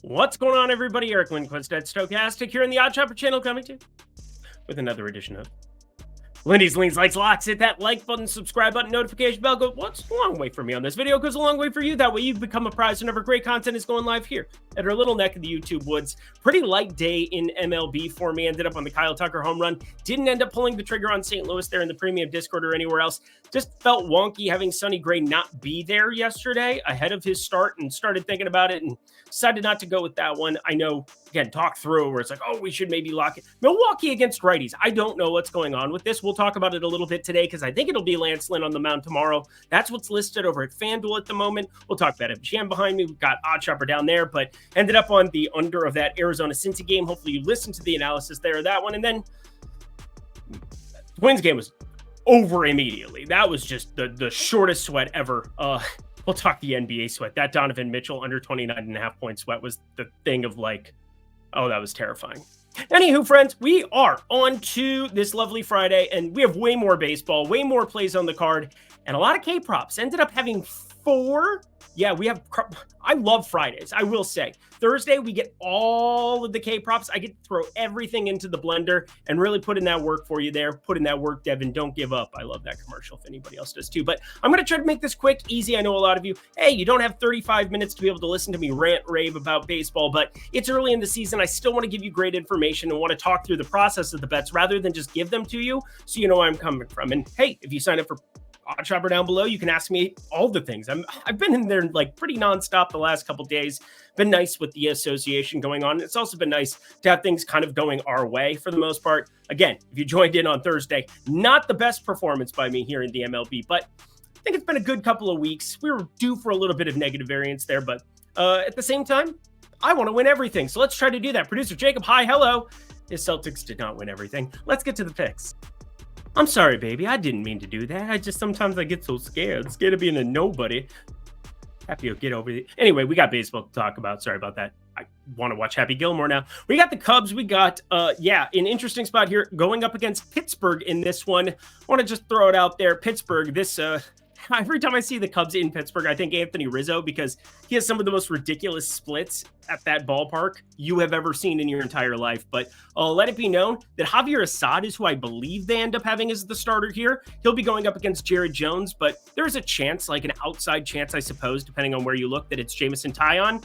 What's going on, everybody? Eric Lindquist at Stochastic here in the Odd Chopper channel, coming to you with another edition of Lindy's Leans Likes Locks. Hit that like button, subscribe button, notification bell. Go, what's a long way for me on this video? Goes a long way for you. That way you become a prize whenever great content is going live here at our little neck of the YouTube woods. Pretty light day in MLB for me. Ended up on the Kyle Tucker home run. Didn't end up pulling the trigger on St. Louis there in the premium Discord or anywhere else. Just felt wonky having Sonny Gray not be there yesterday ahead of his start, and started thinking about it and decided not to go with that one. I know, again, talk through where it's like, oh, we should maybe lock it. Milwaukee against righties. I don't know what's going on with this. We'll talk about it a little bit today because I think it'll be Lance Lynn on the mound tomorrow. That's what's listed over at FanDuel at the moment. We'll talk about MGM behind me. We've got Odd Chopper down there, but ended up on the under of that Arizona-Cincy game. Hopefully you listened to the analysis there of that one. And then Twins game was over immediately. That was just the shortest sweat ever. We'll talk the NBA sweat. That Donovan Mitchell under 29.5 point sweat was the thing of like, oh, that was terrifying. Anywho, friends, we are on to this lovely Friday, and we have way more baseball, way more plays on the card, and a lot of K-props. Ended up having 4. Yeah, we have. I love Fridays, I will say. Thursday, we get all of the K-props. I get to throw everything into the blender and really put in that work for you there. Put in that work, Devin. Don't give up. I love that commercial if anybody else does too. But I'm going to try to make this quick, easy. I know a lot of you, hey, you don't have 35 minutes to be able to listen to me rant, rave about baseball, but it's early in the season. I still want to give you great information and want to talk through the process of the bets rather than just give them to you so you know where I'm coming from. And hey, if you sign up for Odd Chopper down below, you can ask me all the things. I've been in there like pretty nonstop the last couple days. Been nice with the association going on. It's also been nice to have things kind of going our way for the most part. Again, if you joined in on Thursday, not the best performance by me here in the MLB, but I think it's been a good couple of weeks. We were due for a little bit of negative variance there, but at the same time, I want to win everything. So let's try to do that. Producer Jacob, hi, hello. His Celtics did not win everything. Let's get to the picks. I'm sorry, baby. I didn't mean to do that. Sometimes I get so scared of being a nobody. Happy to get over it. Anyway, we got baseball to talk about. Sorry about that. I want to watch Happy Gilmore now. We got the Cubs. We got, an interesting spot here going up against Pittsburgh in this one. I want to just throw it out there. Pittsburgh, every time I see the Cubs in Pittsburgh, I think Anthony Rizzo, because he has some of the most ridiculous splits at that ballpark you have ever seen in your entire life. But let it be known that Javier Assad is who I believe they end up having as the starter here. He'll be going up against Jared Jones, but there's a chance, like an outside chance, I suppose, depending on where you look, that it's Jameson Taillon.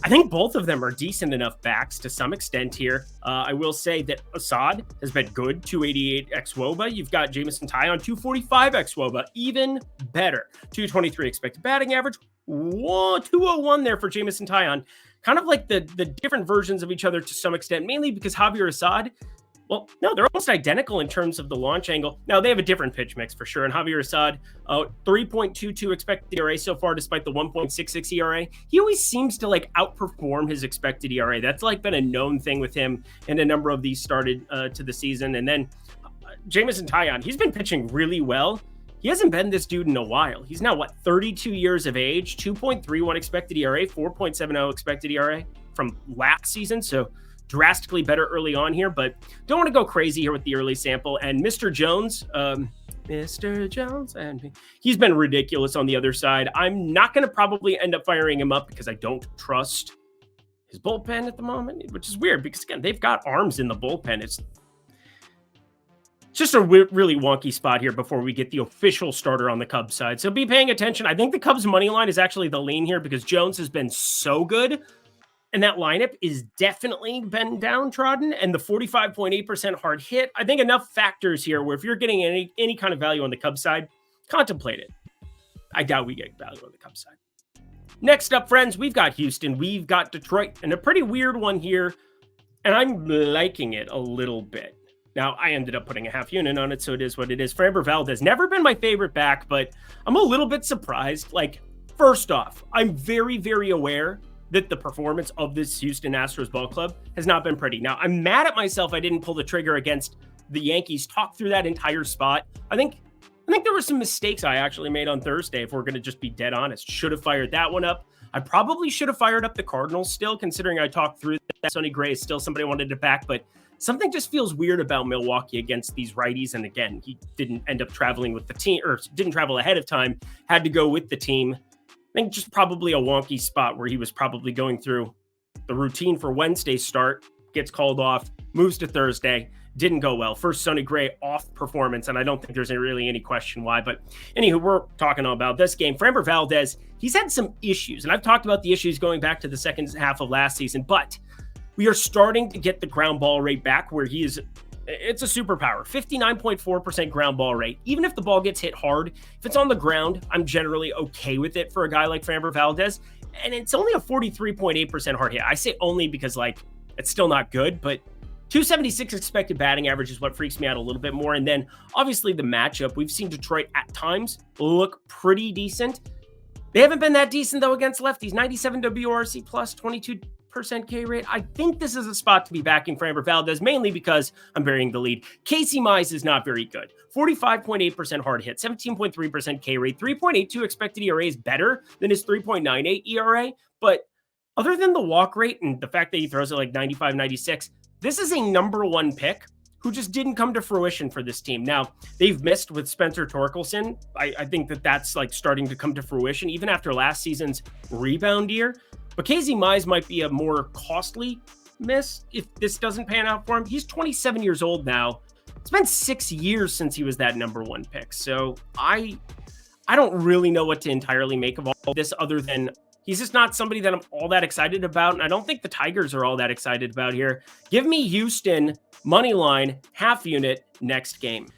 I think both of them are decent enough backs to some extent here. I will say that Assad has been good, 288 xWOBA. You've got Jameson Taillon, 245 xWOBA, even better. 223 expected batting average, 201 there for Jameson Taillon. Kind of like the different versions of each other to some extent, mainly because Javier Assad, well, no, they're almost identical in terms of the launch angle. Now, they have a different pitch mix for sure. And Javier Assad, 3.22 expected ERA so far, despite the 1.66 ERA. He always seems to like outperform his expected ERA. That's like been a known thing with him, and a number of these started to the season. And then Jameson Taillon, he's been pitching really well. He hasn't been this dude in a while. He's now, 32 years of age, 2.31 expected ERA, 4.70 expected ERA from last season. So drastically better early on here, but don't want to go crazy here with the early sample. And Mr. Jones, and he's been ridiculous on the other side. I'm not going to probably end up firing him up because I don't trust his bullpen at the moment, which is weird because, again, they've got arms in the bullpen. It's just a really wonky spot here before we get the official starter on the Cubs side. So be paying attention. I think the Cubs money line is actually the lean here because Jones has been so good. And that lineup is definitely been downtrodden, and the 45.8% hard hit. I think enough factors here where if you're getting any kind of value on the Cubs side, contemplate it. I doubt we get value on the Cubs side. Next up, friends, we've got Houston, we've got Detroit, and a pretty weird one here, and I'm liking it a little bit. Now, I ended up putting a half unit on it, so it is what it is. Framber Valdez, never been my favorite back, but I'm a little bit surprised. Like, first off, I'm very, very aware that the performance of this Houston Astros ball club has not been pretty. Now, I'm mad at myself I didn't pull the trigger against the Yankees, talk through that entire spot. I think there were some mistakes I actually made on Thursday, if we're going to just be dead honest. Should have fired that one up. I probably should have fired up the Cardinals still, considering I talked through that. Sonny Gray is still somebody I wanted to back, but something just feels weird about Milwaukee against these righties. And again, he didn't end up traveling with the team, or didn't travel ahead of time, had to go with the team. I think just probably a wonky spot where he was probably going through The routine for Wednesday's start gets called off, moves to Thursday. Didn't go well. First Sonny Gray off performance, and I don't think there's really any question why. But anywho, we're talking about this game. Framber Valdez, he's had some issues, and I've talked about the issues going back to the second half of last season, but we are starting to get the ground ball rate back where it's a superpower. 59.4% ground ball rate. Even if the ball gets hit hard, if it's on the ground, I'm generally okay with it for a guy like Framber Valdez. And it's only a 43.8% hard hit. I say only because, it's still not good, but 276 expected batting average is what freaks me out a little bit more. And then obviously the matchup, we've seen Detroit at times look pretty decent. They haven't been that decent though against lefties. 97 WRC plus, 22% K rate. I think this is a spot to be backing Framber Valdez, mainly because I'm burying the lead. Casey Mize is not very good. 45.8% hard hit, 17.3% K rate, 3.82 expected ERA is better than his 3.98 ERA. But other than the walk rate and the fact that he throws it 95, 96, this is a number one pick who just didn't come to fruition for this team. Now, they've missed with Spencer Torkelson. I think that's starting to come to fruition, even after last season's rebound year. But Casey Mize might be a more costly miss if this doesn't pan out for him. He's 27 years old now. It's been 6 years since he was that number one pick. So I don't really know what to entirely make of all this other than he's just not somebody that I'm all that excited about. And I don't think the Tigers are all that excited about here. Give me Houston, money line, half unit, next game.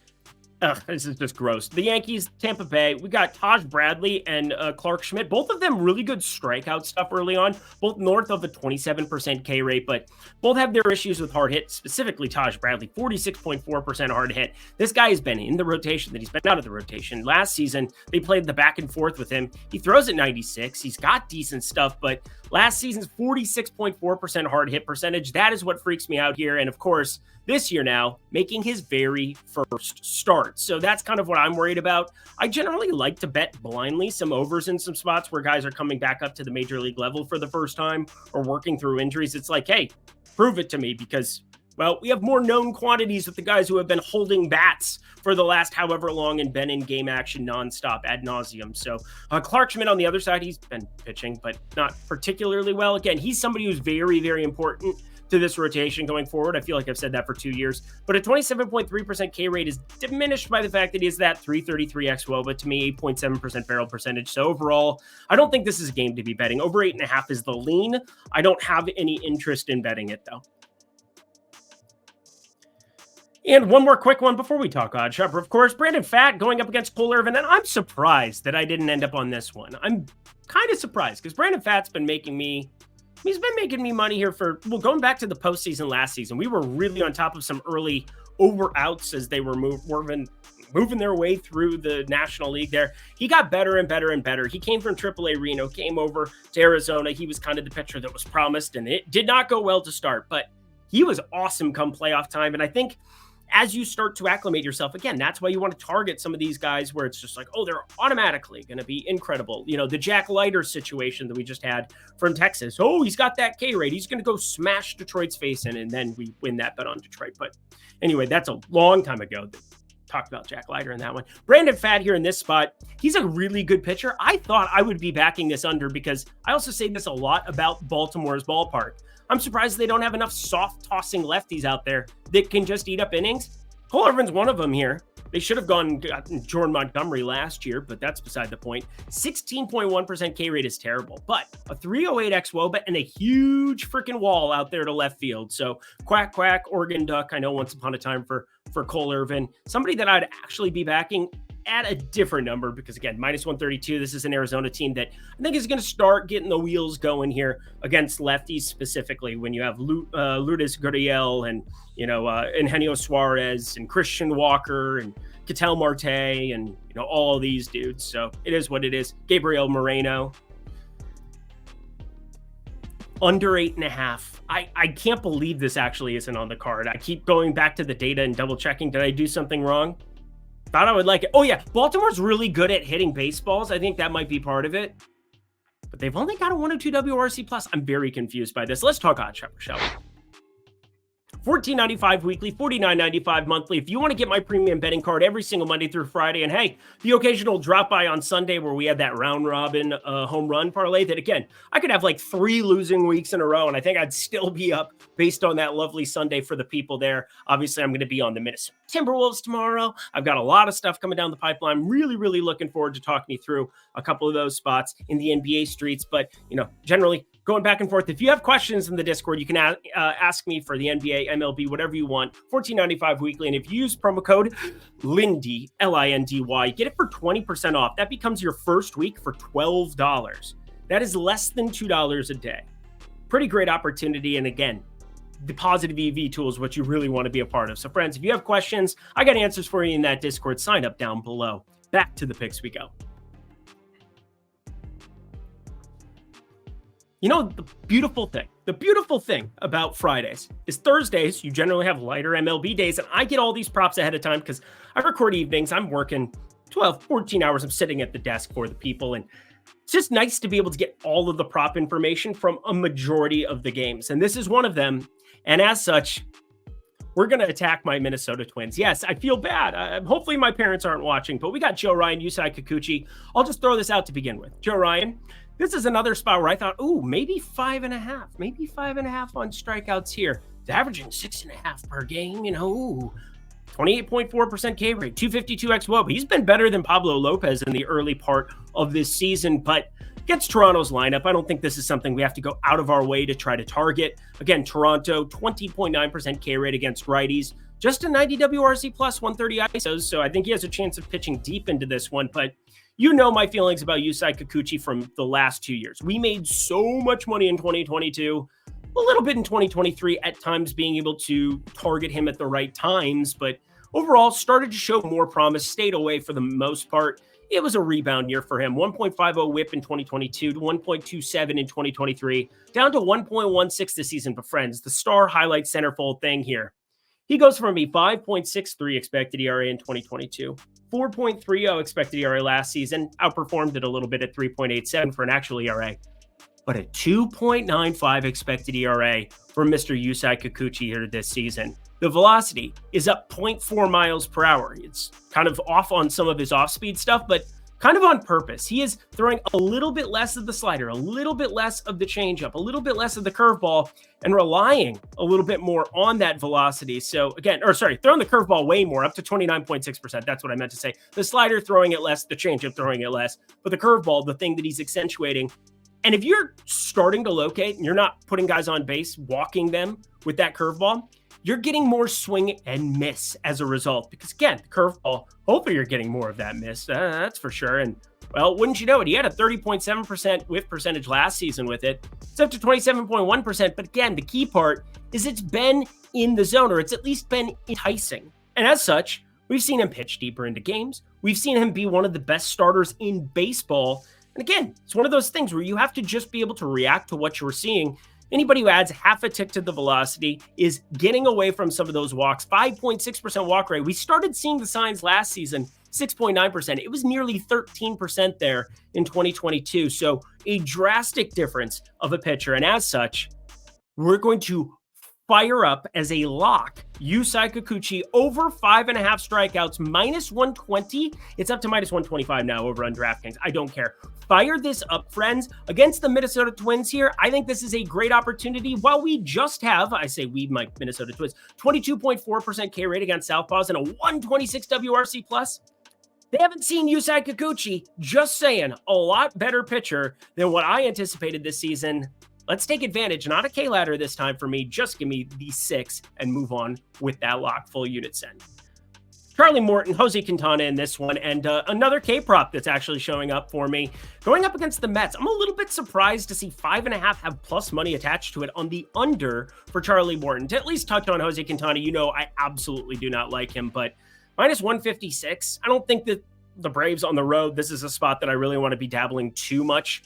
This is just gross. The Yankees, Tampa Bay, we got Taj Bradley and Clark Schmidt. Both of them really good strikeout stuff early on, both north of a 27% K rate, but both have their issues with hard hit, specifically Taj Bradley, 46.4% hard hit. This guy has been in the rotation, then he's been out of the rotation. Last season, they played the back and forth with him. He throws at 96. He's got decent stuff, but last season's 46.4% hard hit percentage, that is what freaks me out here. And of course, this year now, making his very first start. So that's kind of what I'm worried about. I generally like to bet blindly some overs in some spots where guys are coming back up to the major league level for the first time or working through injuries. It's like, hey, prove it to me because, well, we have more known quantities with the guys who have been holding bats for the last however long and been in game action nonstop ad nauseum. So Clark Schmidt on the other side, he's been pitching, but not particularly well. Again, he's somebody who's very, very important to this rotation going forward. I feel like I've said that for 2 years, but a 27.3% K rate is diminished by the fact that he is that 333 xWOBA, but to me, 8.7% barrel percentage. So overall, I don't think this is a game to be betting. Over 8.5 is the lean. I don't have any interest in betting it though. And one more quick one before we talk Odd Shopper. Of course, Brandon Pfaadt going up against Cole Irvin, and I'm surprised that I didn't end up on this one. I'm kind of surprised because Brandon Pfaadt's been making me money here going back to the postseason last season. We were really on top of some early over-outs as they were moving their way through the National League there. He got better and better and better. He came from AAA Reno, came over to Arizona. He was kind of the pitcher that was promised, and it did not go well to start, but he was awesome come playoff time. And I think as you start to acclimate yourself, again, that's why you want to target some of these guys where it's just like, oh, they're automatically going to be incredible. You know, the Jack Leiter situation that we just had from Texas. Oh, he's got that K rate. He's going to go smash Detroit's face in, and then we win that bet on Detroit. But anyway, that's a long time ago. Talked about Jack Leiter in that one. Brandon Pfaadt here in this spot. He's a really good pitcher. I thought I would be backing this under because I also say this a lot about Baltimore's ballpark. I'm surprised they don't have enough soft-tossing lefties out there that can just eat up innings. Cole Irvin's one of them here. They should have gotten Jordan Montgomery last year, but that's beside the point. 16.1% K rate is terrible, but a 308 xWOBA and a huge freaking wall out there to left field. So quack, quack, Oregon Duck. I know once upon a time for Cole Irvin. Somebody that I'd actually be backing at a different number because, again, minus 132. This is an Arizona team that I think is going to start getting the wheels going here against lefties, specifically when you have Lourdes Gurriel and, Eugenio Suarez and Christian Walker and Ketel Marte and, all of these dudes. So it is what it is. Gabriel Moreno. Under 8.5. I can't believe this actually isn't on the card. I keep going back to the data and double checking. Did I do something wrong? Thought I would like it. Oh, yeah. Baltimore's really good at hitting baseballs. I think that might be part of it. But they've only got a 102 WRC+. I'm very confused by this. Let's talk Odd Shopper, shall we? $14.95 weekly, $49.95 monthly. If you want to get my premium betting card every single Monday through Friday, and hey, the occasional drop by on Sunday where we had that round robin home run parlay that, again, I could have like 3 losing weeks in a row, and I think I'd still be up based on that lovely Sunday for the people there. Obviously, I'm going to be on the Minnesota Timberwolves tomorrow. I've got a lot of stuff coming down the pipeline. I'm really, really looking forward to talking you through a couple of those spots in the NBA streets. But, generally going back and forth. If you have questions in the Discord, you can ask me for the NBA, MLB, whatever you want. $14.95 weekly. And if you use promo code Lindy, Lindy, you get it for 20% off. That becomes your first week for $12. That is less than $2 a day. Pretty great opportunity. And again, the positive EV tool is what you really want to be a part of. So friends, if you have questions, I got answers for you in that Discord. Sign up down below. Back to the picks we go. The beautiful thing about Fridays is Thursdays, you generally have lighter MLB days, and I get all these props ahead of time because I record evenings. I'm working 12, 14 hours. I'm sitting at the desk for the people, and it's just nice to be able to get all of the prop information from a majority of the games, and this is one of them. And as such, we're going to attack my Minnesota Twins. Yes, I feel bad. Hopefully my parents aren't watching, but we got Joe Ryan, Yusei Kikuchi. I'll just throw this out to begin with. Joe Ryan, this is another spot where I thought, maybe 5.5 on strikeouts here. It's averaging 6.5 per game, 28.4% K rate, 252 xWOB. He's been better than Pablo Lopez in the early part of this season, but against Toronto's lineup, I don't think this is something we have to go out of our way to try to target. Again, Toronto, 20.9% K rate against righties, just a 90 WRC plus 130 ISOs, so I think he has a chance of pitching deep into this one, but my feelings about Yusei Kikuchi from the last 2 years. We made so much money in 2022, a little bit in 2023, at times being able to target him at the right times, but overall started to show more promise, stayed away for the most part. It was a rebound year for him. 1.50 whip in 2022 to 1.27 in 2023, down to 1.16 this season. But friends, the star highlight centerfold thing here. He goes from a 5.63 expected ERA in 2022, 4.30 expected ERA last season, outperformed it a little bit at 3.87 for an actual ERA, but a 2.95 expected ERA for Mr. Yusei Kikuchi here this season. The velocity is up 0.4 miles per hour. It's kind of off on some of his off-speed stuff, but kind of on purpose. He is throwing a little bit less of the slider, a little bit less of the changeup, a little bit less of the curveball, and relying a little bit more on that velocity. So throwing the curveball way more, up to 29.6%. That's what I meant to say. The slider throwing it less, the changeup throwing it less, but the curveball, the thing that he's accentuating. And if you're starting to locate and you're not putting guys on base, walking them with that curveball, you're getting more swing and miss as a result. Because again, the curveball, hopefully you're getting more of that miss. That's for sure. And well, wouldn't you know it? He had a 30.7% whiff percentage last season with it. It's up to 27.1%. But again, the key part is it's been in the zone, or it's at least been enticing. And as such, we've seen him pitch deeper into games. We've seen him be one of the best starters in baseball. And again, it's one of those things where you have to just be able to react to what you're seeing. Anybody who adds half a tick to the velocity is getting away from some of those walks. 5.6% walk rate. We started seeing the signs last season, 6.9%. It was nearly 13% there in 2022. So a drastic difference of a pitcher. And as such, we're going to fire up as a lock Yusei Kikuchi over 5.5 strikeouts, minus 120. It's up to minus 125 now over on DraftKings. I don't care. Fire this up, friends. Against the Minnesota Twins here, I think this is a great opportunity. While we just have, I say we, my Minnesota Twins, 22.4% K rate against Southpaws and a 126 WRC plus, they haven't seen Yusei Kikuchi, just saying, a lot better pitcher than what I anticipated this season. Let's take advantage, not a K ladder this time for me. Just give me the 6 and move on with that lock full unit send. Charlie Morton, Jose Quintana in this one, and another K prop that's actually showing up for me. Going up against the Mets, I'm a little bit surprised to see 5.5 have plus money attached to it on the under for Charlie Morton. To at least touch on Jose Quintana, I absolutely do not like him, but minus 156, I don't think that the Braves on the road, this is a spot that I really want to be dabbling too much.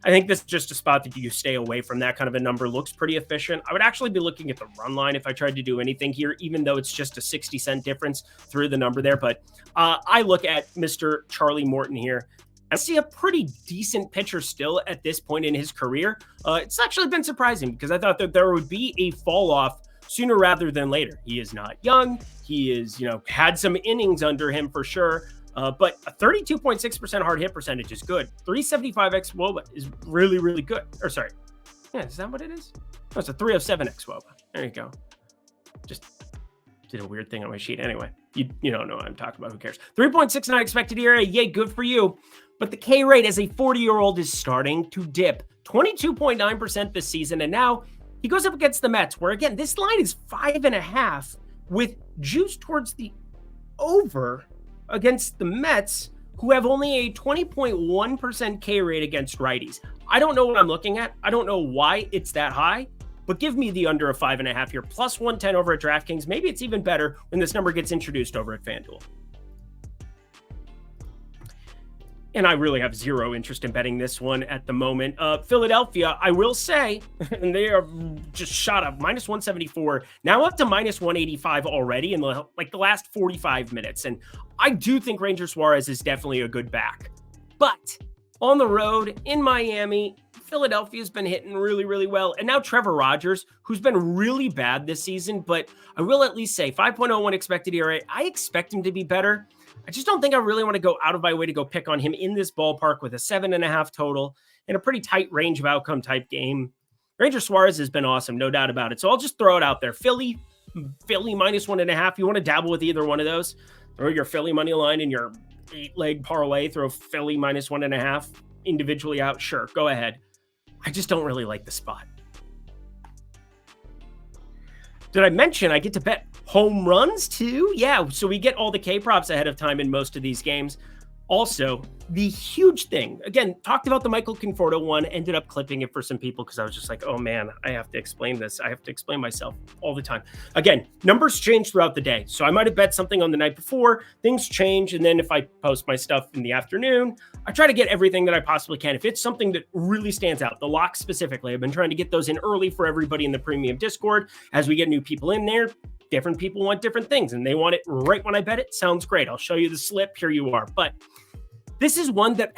I think this is just a spot that you stay away from. That kind of a number looks pretty efficient. I would actually be looking at the run line if I tried to do anything here, even though it's just a 60-cent difference through the number there. But I look at Mr. Charlie Morton here. I see a pretty decent pitcher still at this point in his career. It's actually been surprising because I thought that there would be a fall off sooner rather than later. He is not young. He is, had some innings under him for sure. But a 32.6% hard hit percentage is good. 375 xWOBA is really, really good. Or sorry. Yeah, is that what it is? No, it's a 307 xWOBA. There you go. Just did a weird thing on my sheet. Anyway, you don't know what I'm talking about. Who cares? 3.69 expected ERA. Yay, good for you. But the K rate as a 40-year-old is starting to dip. 22.9% this season. And now he goes up against the Mets, where again, this line is 5.5 with juice towards the over against the Mets, who have only a 20.1% K rate against righties. I don't know what I'm looking at. I don't know why it's that high, but give me the under a 5.5 here, plus 110 over at DraftKings. Maybe it's even better when this number gets introduced over at FanDuel. And I really have zero interest in betting this one at the moment. Philadelphia, I will say, and they are just shot up, minus 174, now up to minus 185 already in the last 45 minutes. And I do think Ranger Suarez is definitely a good back. But on the road in Miami, Philadelphia's been hitting really, really well. And now Trevor Rogers, who's been really bad this season, but I will at least say 5.01 expected ERA. I expect him to be better. I just don't think I really want to go out of my way to go pick on him in this ballpark with a 7.5 total in a pretty tight range of outcome type game. Ranger Suarez has been awesome, no doubt about it. So I'll just throw it out there. Philly minus 1.5. You want to dabble with either one of those? Throw your Philly money line in your 8-leg parlay. Throw Philly minus 1.5 individually out. Sure, go ahead. I just don't really like the spot. Did I mention I get to bet home runs too? Yeah, so we get all the K props ahead of time in most of these games. Also, the huge thing, again, talked about the Michael Conforto one, ended up clipping it for some people because I was just like, oh man, I have to explain this. I have to explain myself all the time. Again, numbers change throughout the day. So I might have bet something on the night before, things change. And then if I post my stuff in the afternoon, I try to get everything that I possibly can. If it's something that really stands out, the locks specifically, I've been trying to get those in early for everybody in the premium Discord. As we get new people in there, different people want different things and they want it right when I bet it. Sounds great. I'll show you the slip. Here you are. But this is one that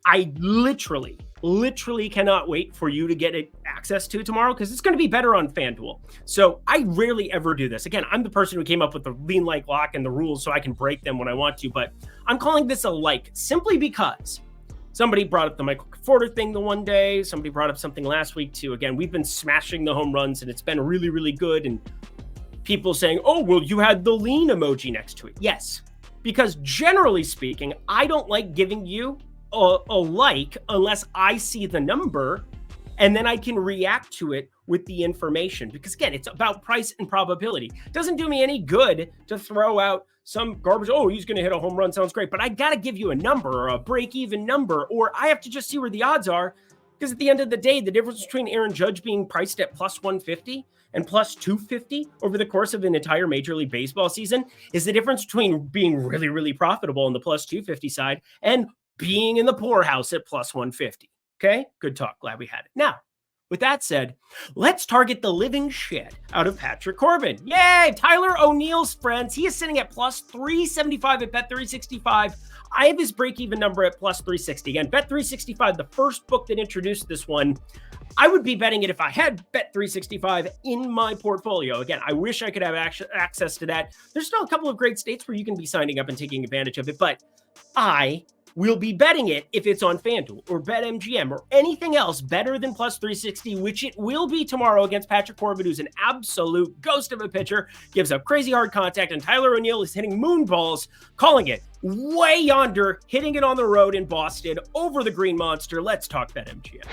I literally cannot wait for you to get access to tomorrow because it's going to be better on FanDuel. So I rarely ever do this. Again, I'm the person who came up with the lean like lock and the rules so I can break them when I want to, but I'm calling this a like simply because somebody brought up the Michael Conforto thing the one day. Somebody brought up something last week too. Again, we've been smashing the home runs and it's been really, really good. And people saying, oh, well, you had the lean emoji next to it. Yes. Because generally speaking, I don't like giving you a like unless I see the number and then I can react to it with the information. Because again, it's about price and probability. It doesn't do me any good to throw out some garbage. Oh, he's going to hit a home run. Sounds great. But I got to give you a number or a break-even number, or I have to just see where the odds are. Because at the end of the day, the difference between Aaron Judge being priced at plus 150 and plus 250 over the course of an entire Major League Baseball season is the difference between being really, really profitable on the plus 250 side and being in the poorhouse at plus 150. Okay, good talk. Glad we had it. Now, with that said, let's target the living shit out of Patrick Corbin. Yay! Tyler O'Neill's friends. He is sitting at plus 375 at Bet365. I have his break-even number at plus 360. Again, Bet365, the first book that introduced this one. I would be betting it if I had Bet365 in my portfolio. Again, I wish I could have access to that. There's still a couple of great states where you can be signing up and taking advantage of it, but I will be betting it if it's on FanDuel or BetMGM or anything else better than plus 360, which it will be tomorrow against Patrick Corbin, who's an absolute ghost of a pitcher, gives up crazy hard contact, and Tyler O'Neill is hitting moon balls, calling it way yonder, hitting it on the road in Boston over the Green Monster. Let's talk BetMGM.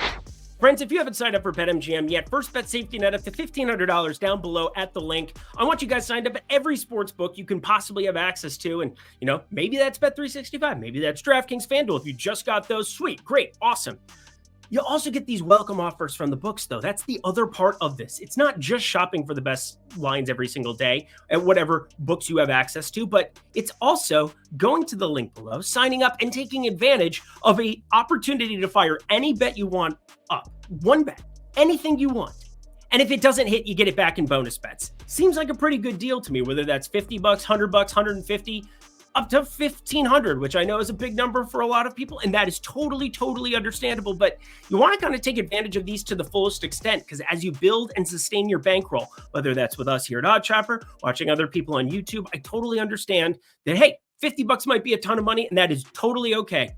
Friends, if you haven't signed up for BetMGM yet, first bet safety net up to $1,500 down below at the link. I want you guys signed up at every sports book you can possibly have access to. And, maybe that's Bet365. Maybe that's DraftKings, FanDuel. If you just got those, sweet, great, awesome. You'll also get these welcome offers from the books, though. That's the other part of this. It's not just shopping for the best lines every single day at whatever books you have access to, but it's also going to the link below, signing up, and taking advantage of an opportunity to fire any bet you want up. One bet, anything you want. And if it doesn't hit, you get it back in bonus bets. Seems like a pretty good deal to me, whether that's $50, $100, $150. up to 1,500, which I know is a big number for a lot of people. And that is totally understandable. But you want to kind of take advantage of these to the fullest extent, because as you build and sustain your bankroll, whether that's with us here at Odd Chopper, watching other people on YouTube, I totally understand that, hey, $50 might be a ton of money, and that is totally okay.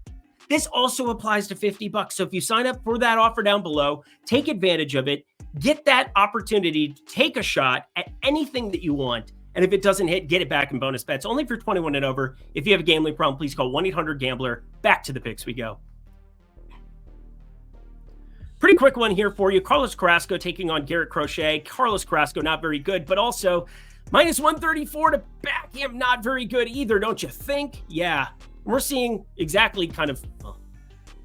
This also applies to $50. So if you sign up for that offer down below, take advantage of it, get that opportunity to take a shot at anything that you want. And if it doesn't hit, get it back in bonus bets. Only for 21 and over. If you have a gambling problem, please call 1-800-GAMBLER. Back to the picks we go. Pretty quick one here for you. Carlos Carrasco taking on Garrett Crochet. Carlos Carrasco, not very good, but also minus 134 to back him, not very good either, don't you think? Yeah, we're seeing exactly kind of, well,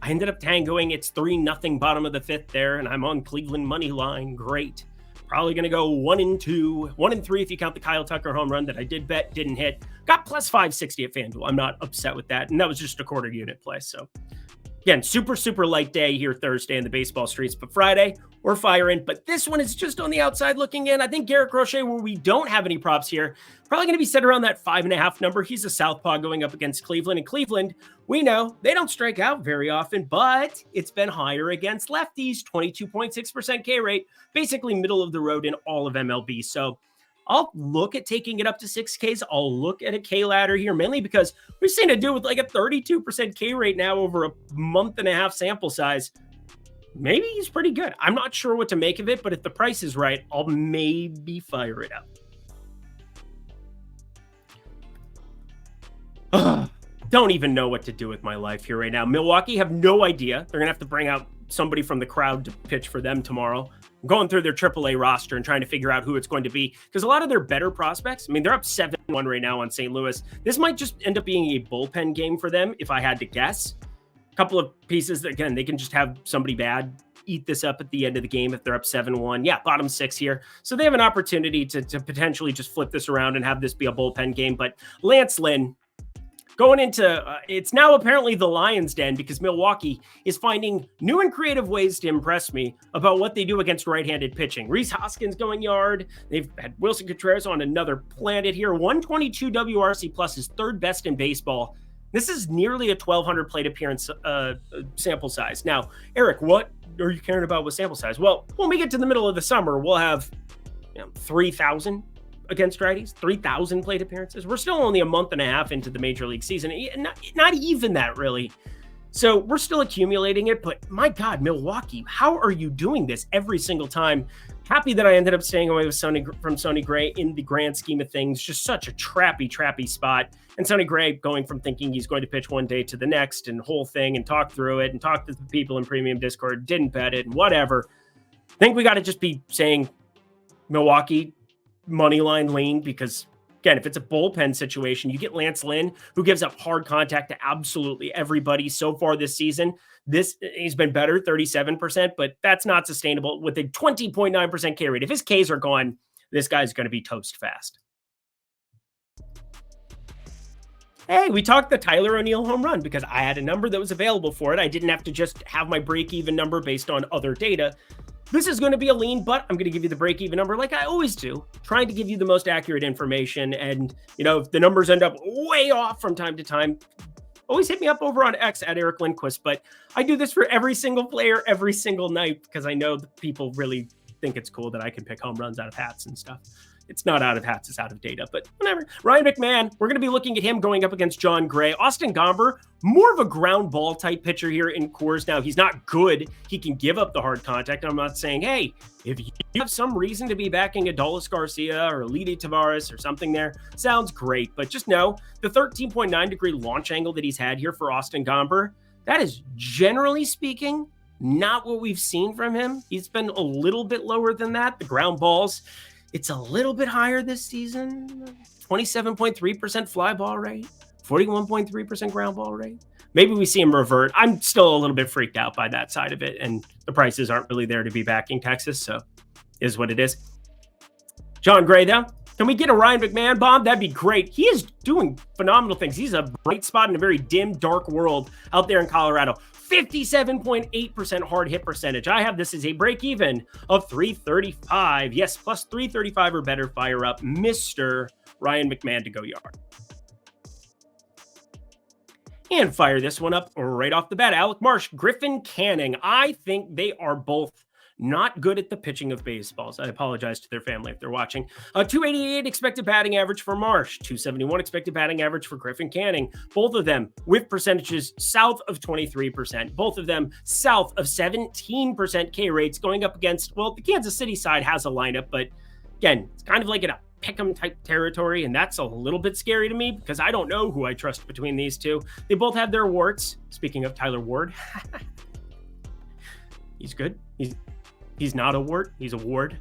I ended up tangoing. It's 3-0 bottom of the fifth there, and I'm on Cleveland money line. Great. Probably going to go 1-2, 1-3 if you count the Kyle Tucker home run that I did bet, didn't hit. Got plus 560 at FanDuel. I'm not upset with that, and that was just a quarter unit play. So again, super light day here Thursday in the baseball streets, but Friday we're firing. But this one is just on the outside looking in. I think Garrett Crochet, where we don't have any props here, probably going to be set around that 5.5 number. He's a southpaw going up against Cleveland, and Cleveland, we know they don't strike out very often, but it's been higher against lefties, 22.6% K rate, basically middle of the road in all of MLB. So I'll look at taking it up to 6 Ks. I'll look at a K ladder here, mainly because we've seen a dude with like a 32% K rate now over a month and a half sample size. Maybe he's pretty good. I'm not sure what to make of it, but if the price is right, I'll maybe fire it up. Don't even know what to do with my life here right now. Milwaukee have no idea. They're going to have to bring out somebody from the crowd to pitch for them tomorrow. I'm going through their AAA roster and trying to figure out who it's going to be, because a lot of their better prospects, I mean, they're up 7-1 right now on St. Louis. This might just end up being a bullpen game for them, if I had to guess. A couple of pieces that, again, they can just have somebody bad eat this up at the end of the game if they're up 7-1. Yeah, bottom 6 here. So they have an opportunity to potentially just flip this around and have this be a bullpen game. But Lance Lynn, going into, it's now apparently the Lions' den, because Milwaukee is finding new and creative ways to impress me about what they do against right-handed pitching. Rhys Hoskins going yard. They've had Wilson Contreras on another planet here. 122 WRC plus is third best in baseball. This is nearly a 1,200 plate appearance sample size. Now, Eric, what are you caring about with sample size? Well, when we get to the middle of the summer, we'll have 3,000 against righties, 3,000 plate appearances. We're still only a month and a half into the major league season. Not even that, really. So we're still accumulating it, but my God, Milwaukee, how are you doing this every single time? Happy that I ended up staying away with Sonny Gray in the grand scheme of things. Just such a trappy spot. And Sonny Gray going from thinking he's going to pitch one day to the next and whole thing and talk through it and talk to the people in Premium Discord, didn't bet it and whatever. I think we got to just be saying Milwaukee money line lean, because again, if it's a bullpen situation, you get Lance Lynn, who gives up hard contact to absolutely everybody so far this season. He's been better, 37%, but that's not sustainable with a 20.9% K rate. If his Ks are gone, this guy's going to be toast fast. Hey, we talked the Tyler O'Neill home run because I had a number that was available for it. I didn't have to just have my break-even number based on other data. This is going to be a lean, but I'm going to give you the break-even number like I always do, trying to give you the most accurate information. And, if the numbers end up way off from time to time, always hit me up over on X at Eric Lindquist. But I do this for every single player, every single night, because I know that people really think it's cool that I can pick home runs out of hats and stuff. It's not out of hats, it's out of data, but whatever. Ryan McMahon, we're going to be looking at him going up against John Gray. Austin Gomber, more of a ground ball type pitcher here in Coors. Now, he's not good. He can give up the hard contact. I'm not saying, hey, if you have some reason to be backing Adolis Garcia or Lidy Tavares or something there, sounds great. But just know the 13.9 degree launch angle that he's had here for Austin Gomber, that is, generally speaking, not what we've seen from him. He's been a little bit lower than that. The ground balls, it's a little bit higher this season. 27.3% fly ball rate, 41.3% ground ball rate. Maybe we see him revert. I'm still a little bit freaked out by that side of it, and the prices aren't really there to be backing Texas, so is what it is. John Gray, though, can we get a Ryan McMahon bomb? That'd be great. He is doing phenomenal things. He's a bright spot in a very dim, dark world out there in Colorado. 57.8% hard hit percentage. I have this as a break even of 335. Yes, plus 335 or better. Fire up Mr. Ryan McMahon to go yard. And fire this one up right off the bat. Alec Marsh, Griffin Canning. I think they are both not good at the pitching of baseballs. I apologize to their family if they're watching. 288 expected batting average for Marsh, 271 expected batting average for Griffin Canning. Both of them with percentages south of 23%. Both of them south of 17% K rates, going up against, well, the Kansas City side has a lineup, but again, it's kind of like in a pick'em type territory, and that's a little bit scary to me because I don't know who I trust between these two. They both have their warts. Speaking of Tyler Ward, he's good. He's not a wart. He's a ward.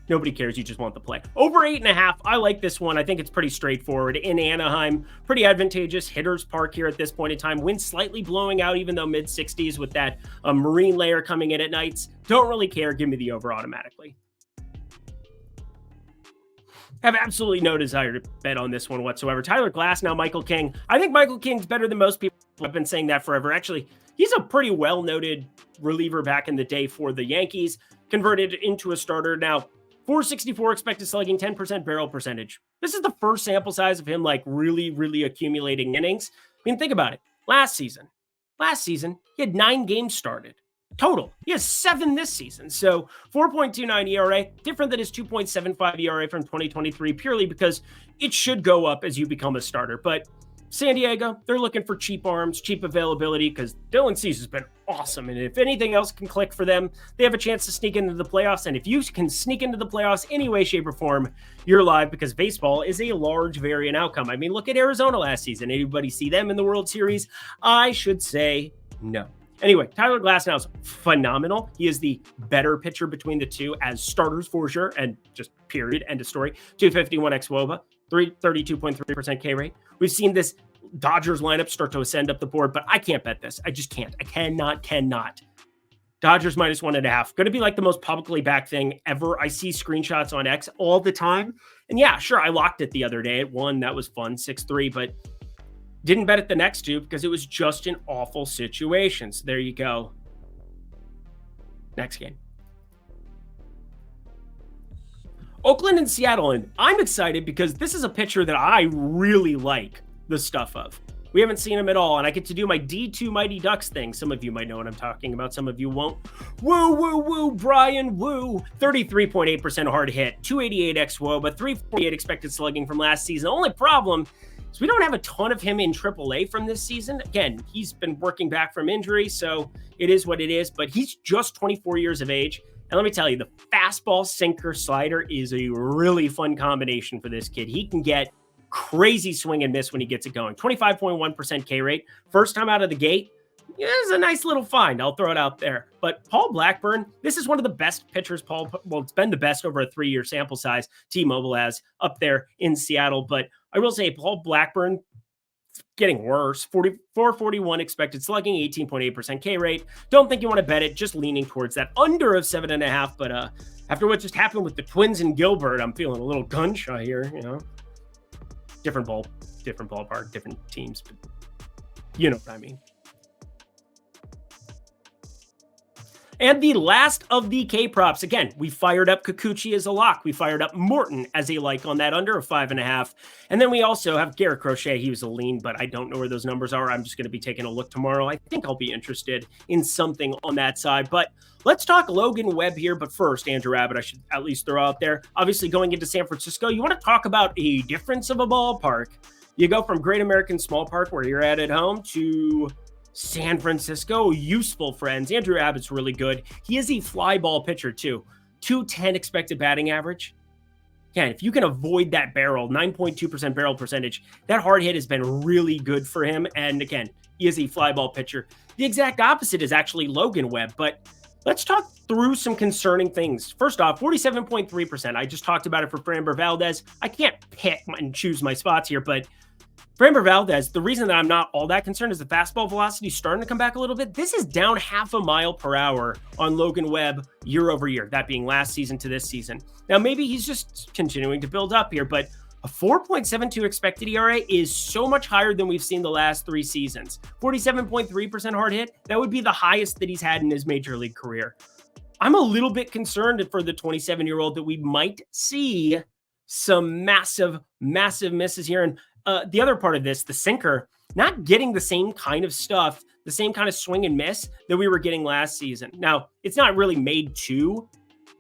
Nobody cares. You just want the play. Over 8.5. I like this one. I think it's pretty straightforward. In Anaheim, pretty advantageous. Hitters Park here at this point in time. Wind slightly blowing out, even though mid-60s with that marine layer coming in at nights. Don't really care. Give me the over automatically. Have absolutely no desire to bet on this one whatsoever. Tyler Glass, now Michael King. I think Michael King's better than most people. I've been saying that forever. Actually, he's a pretty well-noted reliever back in the day for the Yankees. Converted into a starter. Now, 464 expected slugging, 10% barrel percentage. This is the first sample size of him like really accumulating innings. I mean, think about it. Last season, he had 9 games started. Total. He has 7 this season. So 4.29 ERA, different than his 2.75 ERA from 2023, purely because it should go up as you become a starter. But San Diego, they're looking for cheap arms, cheap availability, because Dylan Cease has been awesome. And if anything else can click for them, they have a chance to sneak into the playoffs. And if you can sneak into the playoffs any way, shape, or form, you're live, because baseball is a large variant outcome. I mean, look at Arizona last season. Anybody see them in the World Series? I should say no. Anyway, Tyler Glasnow is phenomenal. He is the better pitcher between the two as starters for sure, and just period, end of story. 251 xWOBA, 32.3% K rate. We've seen this Dodgers lineup start to ascend up the board, but I can't bet this. I just can't. I cannot. Dodgers minus 1.5. Going to be like the most publicly backed thing ever. I see screenshots on X all the time. And yeah, sure, I locked it the other day at 1. That was fun, 6-3, but didn't bet it the next 2 because it was just an awful situation. So there you go. Next game. Oakland and Seattle. And I'm excited because this is a pitcher that I really like the stuff of. We haven't seen him at all, and I get to do my D2 Mighty Ducks thing. Some of you might know what I'm talking about. Some of you won't. Woo, Brian, woo. 33.8% hard hit, 288 xWOBA, 348 expected slugging from last season. Only problem is we don't have a ton of him in AAA from this season. Again, he's been working back from injury, so it is what it is, but he's just 24 years of age. And let me tell you, the fastball, sinker, slider is a really fun combination for this kid. He can get crazy swing and miss when he gets it going. 25.1% K rate. First time out of the gate. Yeah, it's a nice little find. I'll throw it out there. But Paul Blackburn, this is one of the best pitchers. Well, it's been the best over a 3-year sample size. T-Mobile has up there in Seattle. But I will say Paul Blackburn getting worse. 441 expected slugging, 18.8% K rate. Don't think you want to bet it. Just leaning towards that under of 7.5. But after what just happened with the Twins and Gilbert, I'm feeling a little gun shy here, you know. Different ballpark, different teams, but you know what I mean. And the last of the K-props. Again, we fired up Kikuchi as a lock. We fired up Morton as a like on that under of 5.5. And then we also have Garrett Crochet. He was a lean, but I don't know where those numbers are. I'm just going to be taking a look tomorrow. I think I'll be interested in something on that side. But let's talk Logan Webb here. But first, Andrew Abbott, I should at least throw out there. Obviously, going into San Francisco, you want to talk about a difference of a ballpark. You go from Great American Small Park, where you're at home, to San Francisco. Useful, friends. Andrew Abbott's really good. He is a fly ball pitcher, too. 210 expected batting average. Again, if you can avoid that barrel, 9.2% barrel percentage, that hard hit has been really good for him. And again, he is a fly ball pitcher. The exact opposite is actually Logan Webb. But let's talk through some concerning things. First off, 47.3%. I just talked about it for Framber Valdez. I can't pick and choose my spots here, but Framber Valdez, the reason that I'm not all that concerned is the fastball velocity starting to come back a little bit. This is down 0.5 mile per hour on Logan Webb year over year, that being last season to this season. Now, maybe he's just continuing to build up here, but a 4.72 expected ERA is so much higher than we've seen the last 3 seasons. 47.3% hard hit, that would be the highest that he's had in his major league career. I'm a little bit concerned for the 27-year-old that we might see some massive misses here. And the other part of this, the sinker, not getting the same kind of stuff, the same kind of swing and miss that we were getting last season. Now, it's not really made to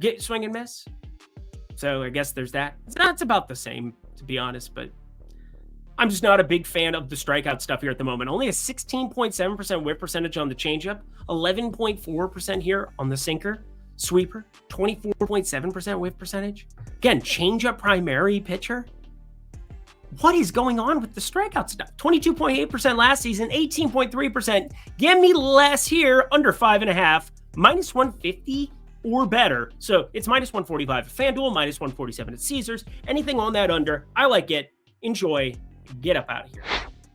get swing and miss. So I guess there's that. It's about the same, to be honest, but I'm just not a big fan of the strikeout stuff here at the moment. Only a 16.7% whip percentage on the changeup, 11.4% here on the sinker, sweeper, 24.7% whip percentage. Again, changeup primary pitcher. What is going on with the strikeout stuff? 22.8% last season, 18.3%. Give me less here, under 5.5, minus 150 or better. So it's minus 145 at FanDuel, minus 147 at Caesars. Anything on that under, I like it. Enjoy. Get up out of here.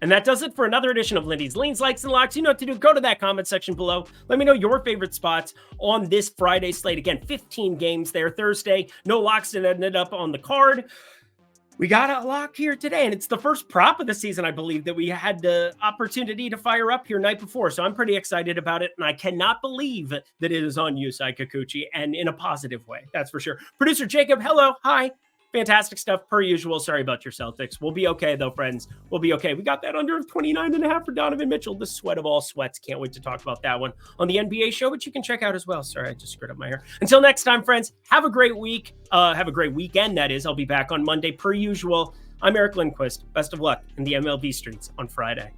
And that does it for another edition of Lindy's Leans, Likes, and Locks. You know what to do. Go to that comment section below. Let me know your favorite spots on this Friday slate. Again, 15 games there. Thursday, no locks that ended up on the card. We got a lock here today, and it's the first prop of the season, I believe, that we had the opportunity to fire up here night before. So I'm pretty excited about it, and I cannot believe that it is on Yusei Kikuchi, and in a positive way, that's for sure. Producer Jacob, hello, hi. Fantastic stuff, per usual. Sorry about your Celtics. We'll be okay, though, friends. We'll be okay. We got that under 29.5 for Donovan Mitchell, the sweat of all sweats. Can't wait to talk about that one on the NBA show, which you can check out as well. Sorry, I just screwed up my hair. Until next time, friends, have a great week. Have a great weekend, that is. I'll be back on Monday, per usual. I'm Eric Lindquist. Best of luck in the MLB streets on Friday.